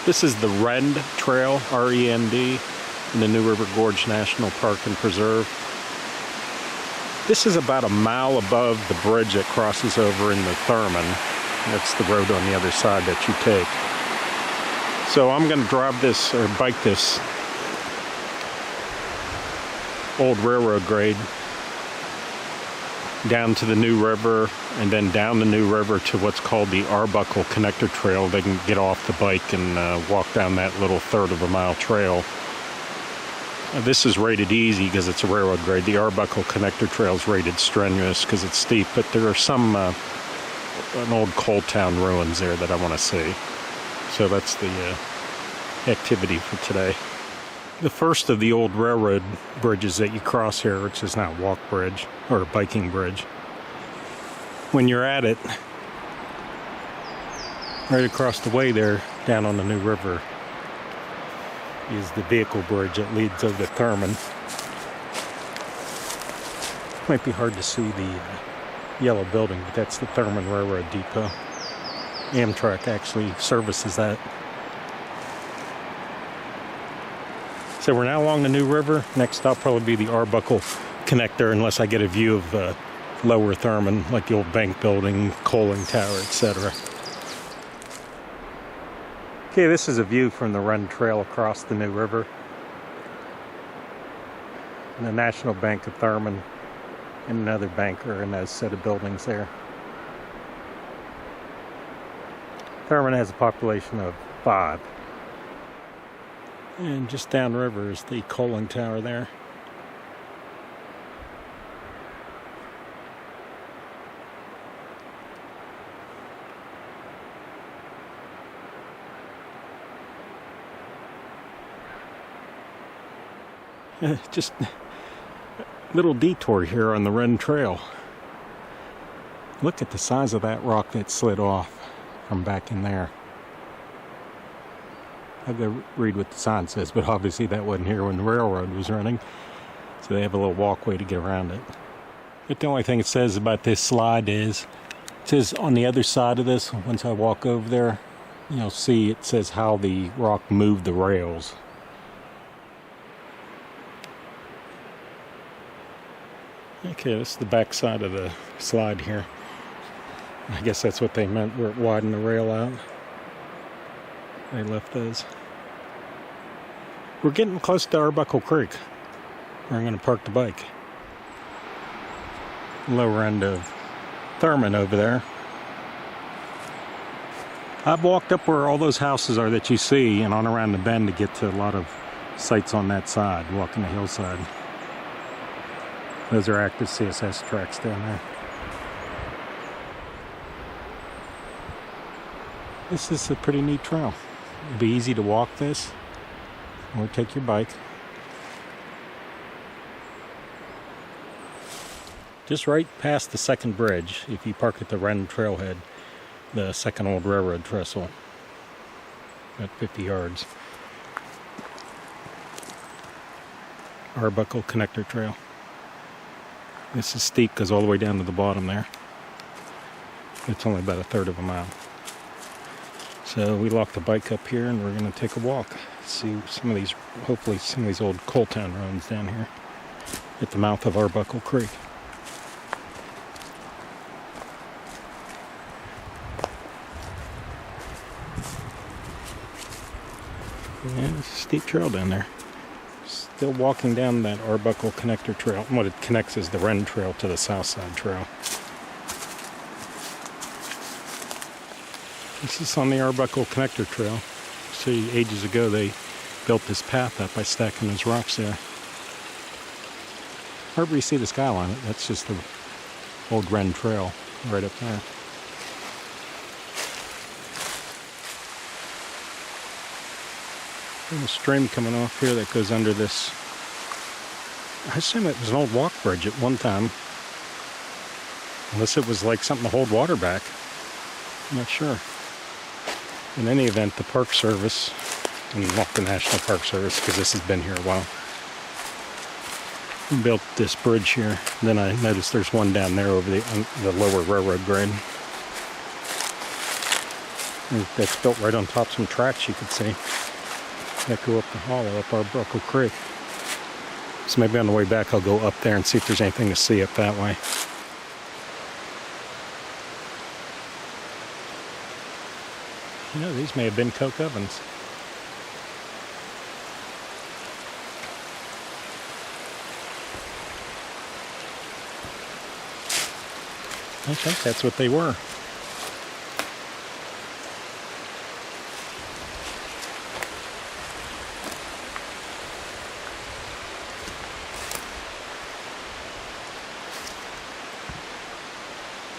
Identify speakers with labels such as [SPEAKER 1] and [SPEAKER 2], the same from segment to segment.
[SPEAKER 1] This is the Rend Trail, R-E-N-D, in the New River Gorge National Park and Preserve. This is about a mile above the bridge that crosses over in the Thurmond. That's the road on the other side that you take. So I'm going to drive this, or bike this old railroad grade down to the New River, and then down the New River to what's called the Arbuckle Connector Trail. They can get off the bike and walk down that little third of a mile trail. This is rated easy because it's a railroad grade. The Arbuckle Connector Trail is rated strenuous because it's steep, but there are some an old coal town ruins there that I want to see. So that's the activity for today. The first of the old railroad bridges that you cross here, which is now a walk bridge or a biking bridge. When you're at it, right across the way there, down on the New River, is the vehicle bridge that leads over to Thurmond. Might be hard to see the yellow building, but that's the Thurmond Railroad Depot. Amtrak actually services that. So we're now along the New River. Next stop probably be the Arbuckle Connector, unless I get a view of lower Thurmond, like the old bank building, coaling tower, etc. Okay, this is a view from the Rend Trail across the New River. And the National Bank of Thurmond and another bank are in that set of buildings there. Thurmond has a population of 5. And just downriver is the coaling tower there. Just a little detour here on the Rend Trail. Look at the size of that rock that slid off from back in there. I've got to read what the sign says, but obviously that wasn't here when the railroad was running. So they have a little walkway to get around it. But the only thing it says about this slide is, it says on the other side of this, once I walk over there, you'll see it says how the rock moved the rails. Okay, this is the back side of the slide here. I guess that's what they meant, where it widened the rail out. They left those. We're getting close to Arbuckle Creek, where I'm going to park the bike. Lower end of Thurmond over there. I've walked up where all those houses are that you see and on around the bend to get to a lot of sites on that side, walking the hillside. Those are active CSS tracks down there. This is a pretty neat trail. It'd be easy to walk this or take your bike. Just right past the second bridge, if you park at the Rend Trailhead, the second old railroad trestle, at 50 yards. Arbuckle Connector Trail. This is steep, goes all the way down to the bottom there. It's only about a third of a mile. So we locked the bike up here and we're going to take a walk. See some of these, hopefully some of these old coal town ruins down here at the mouth of Arbuckle Creek. And it's a steep trail down there. Still walking down that Arbuckle Connector Trail. And what it connects is the Rend Trail to the Southside Trail. This is on the Arbuckle Connector Trail. See, ages ago they built this path up by stacking those rocks there. Wherever you see the skyline, that's just the old Rend Trail right up there. There's a stream coming off here that goes under this. I assume it was an old walk bridge at one time. Unless it was like something to hold water back. I'm not sure. In any event, the Park Service, and not the National Park Service, because this has been here a while, built this bridge here. Then I noticed there's one down there over the lower railroad grade. That's built right on top of some tracks you could see that go up the hollow, up Arbuckle Creek. So maybe on the way back I'll go up there and see if there's anything to see up that way. You know, these may have been coke ovens. I think that's what they were.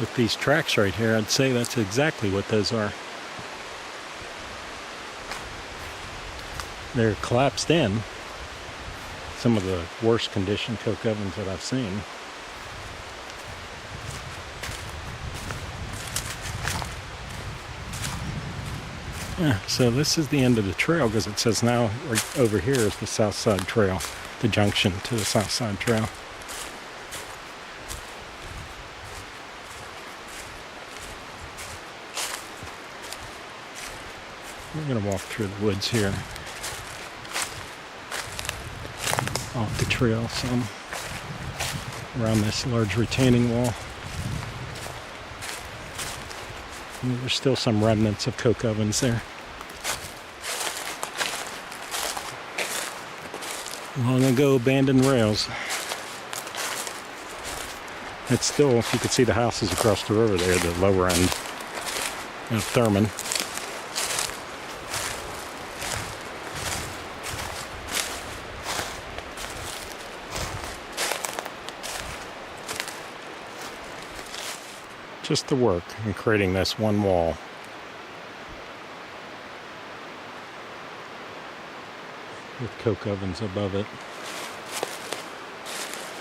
[SPEAKER 1] With these tracks right here, I'd say that's exactly what those are. They're collapsed in. Some of the worst condition coke ovens that I've seen. Yeah, so this is the end of the trail because it says now right over here is the Southside Trail, the junction to the Southside Trail. We're going to walk through the woods here, off the trail some, around this large retaining wall. And there's still some remnants of coke ovens there. Long ago abandoned rails. It's still, you can see the houses across the river there, the lower end of Thurmond. Just the work in creating this one wall. With coke ovens above it.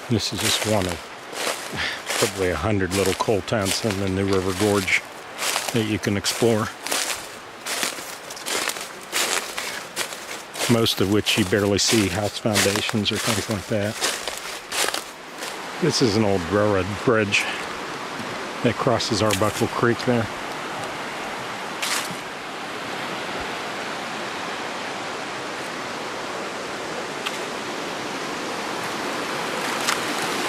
[SPEAKER 1] This is just one of probably 100 little coal towns in the New River Gorge that you can explore. Most of which you barely see house foundations or things like that. This is an old railroad bridge that crosses Arbuckle Creek there.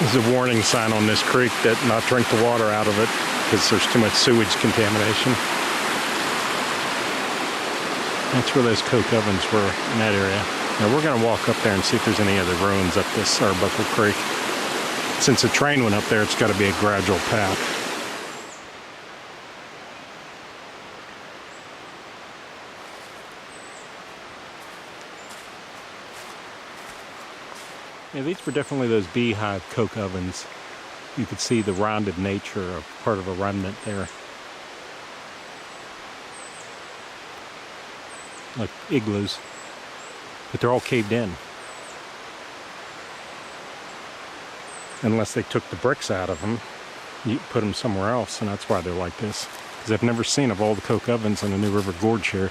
[SPEAKER 1] There's a warning sign on this creek that not drink the water out of it because there's too much sewage contamination. That's where those coke ovens were, in that area. Now we're going to walk up there and see if there's any other ruins up this Arbuckle Creek. Since the train went up there, it's got to be a gradual path. Yeah, these were definitely those beehive coke ovens. You could see the rounded nature of part of a remnant there. Like igloos. But they're all caved in. Unless they took the bricks out of them, you put them somewhere else, and that's why they're like this. Because I've never seen, of all the coke ovens in the New River Gorge here,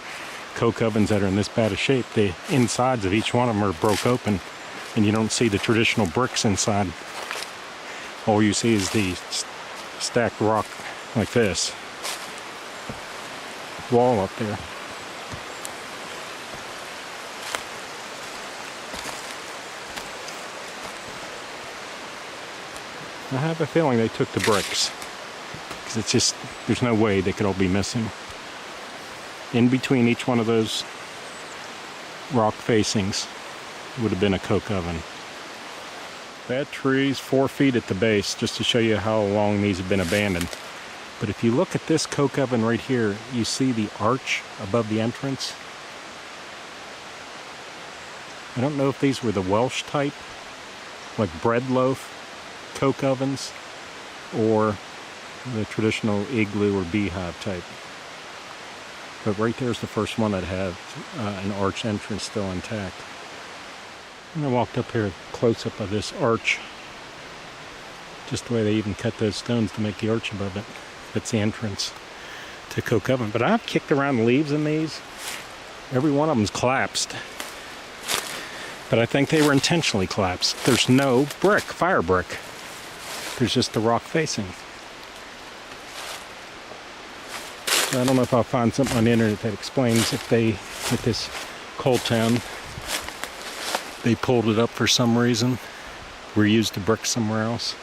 [SPEAKER 1] coke ovens that are in this bad a shape. The insides of each one of them are broke open. And you don't see the traditional bricks inside. All you see is the stacked rock like this. Wall up there. I have a feeling they took the bricks. Because it's just, there's no way they could all be missing. In between each one of those rock facings would have been a coke oven. That tree's 4 feet at the base, just to show you how long these have been abandoned. But if you look at this coke oven right here, you see the arch above the entrance. I don't know if these were the Welsh type, like bread loaf coke ovens, or the traditional igloo or beehive type. But right there's the first one that had an arch entrance still intact. And I walked up here, close up of this arch. Just the way they even cut those stones to make the arch above it. That's the entrance to coke oven. But I've kicked around leaves in these. Every one of them's collapsed. But I think they were intentionally collapsed. There's no brick, fire brick. There's just the rock facing. I don't know if I'll find something on the internet that explains if they, at this coal town, they pulled it up for some reason, reused the brick somewhere else.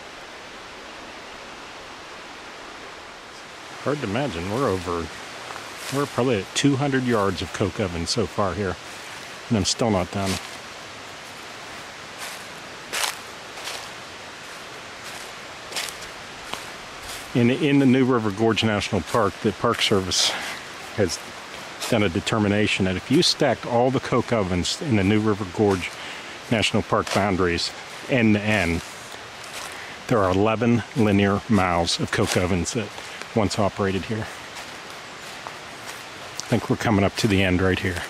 [SPEAKER 1] Hard to imagine. We're probably at 200 yards of coke oven so far here, and I'm still not done. In the New River Gorge National Park, the Park Service has done a determination that if you stacked all the coke ovens in the New River Gorge National Park boundaries end to end, there are 11 linear miles of coke ovens that once operated here. I think we're coming up to the end right here.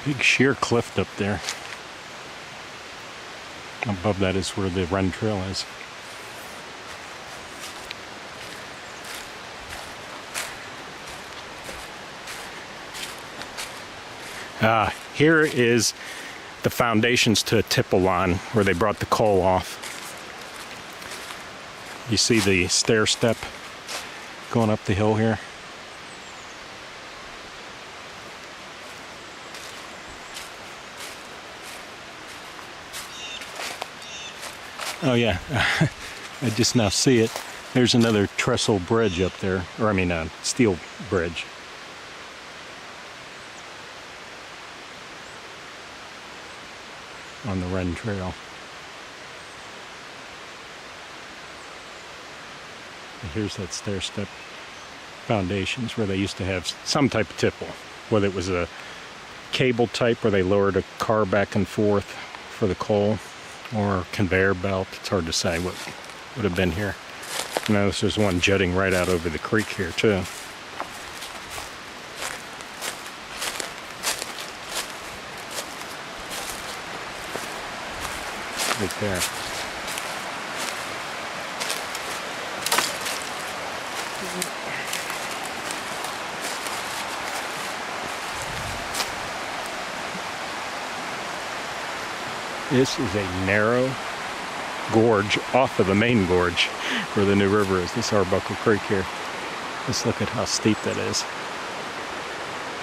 [SPEAKER 1] Big sheer cliff up there. Above that is where the Rend Trail is. Here is the foundations to a tipple line where they brought the coal off. You see the stair step going up the hill here? Oh yeah, I just now see it. There's another trestle bridge up there, or I mean a steel bridge. On the Rend Trail. And here's that stair step foundations where they used to have some type of tipple, whether it was a cable type where they lowered a car back and forth for the coal, or conveyor belt. It's hard to say what would have been here. You notice there's one jutting right out over the creek here too. Right there. This is a narrow gorge off of the main gorge where the new river is, this Arbuckle Creek here. Let's look at how steep that is.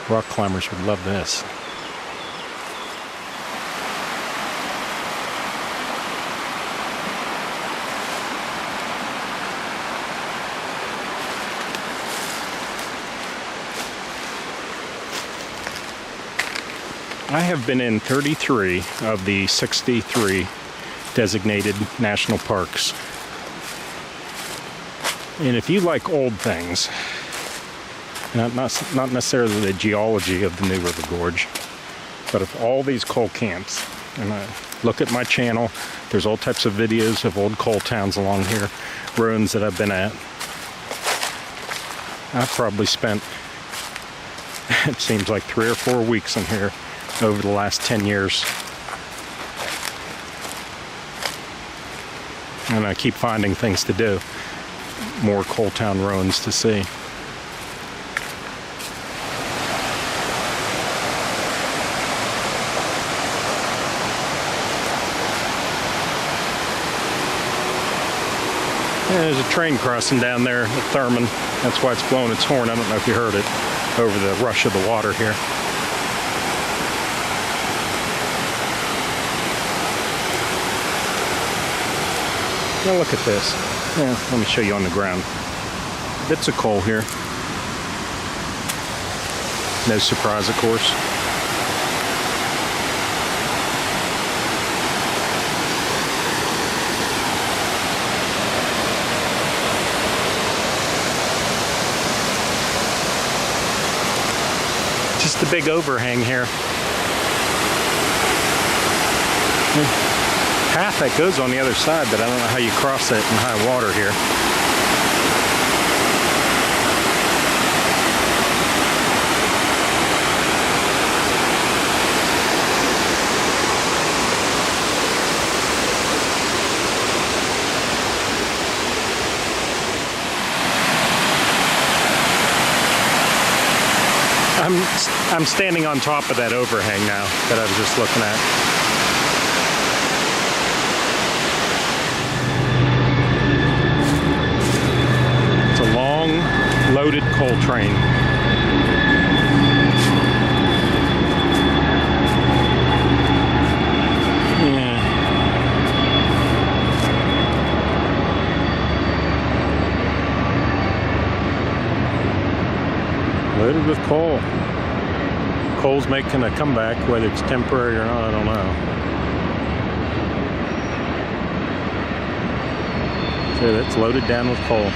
[SPEAKER 1] Rock climbers would love this. I have been in 33 of the 63 designated national parks. And if you like old things, not necessarily the geology of the New River Gorge, but if all these coal camps, and I look at my channel, there's all types of videos of old coal towns along here, ruins that I've been at. I've probably spent, it seems like 3 or 4 weeks in here over the last 10 years. And I keep finding things to do. More coal town ruins to see. Yeah, there's a train crossing down there at Thurmond. That's why it's blowing its horn. I don't know if you heard it over the rush of the water here. Now look at this. Yeah, let me show you on the ground. Bits of coal here. No surprise, of course. Just a big overhang here. Path that goes on the other side, but I don't know how you cross it in high water here. I'm standing on top of that overhang now that I was just looking at. It's a long, loaded coal train. Loaded with coal. Coal's making a comeback, whether it's temporary or not, I don't know. So that's loaded down with coal.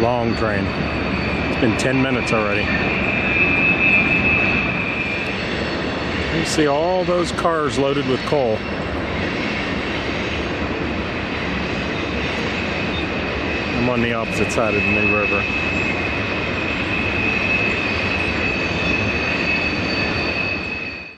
[SPEAKER 1] Long train. It's been 10 minutes already. You see all those cars loaded with coal. I'm on the opposite side of the New River.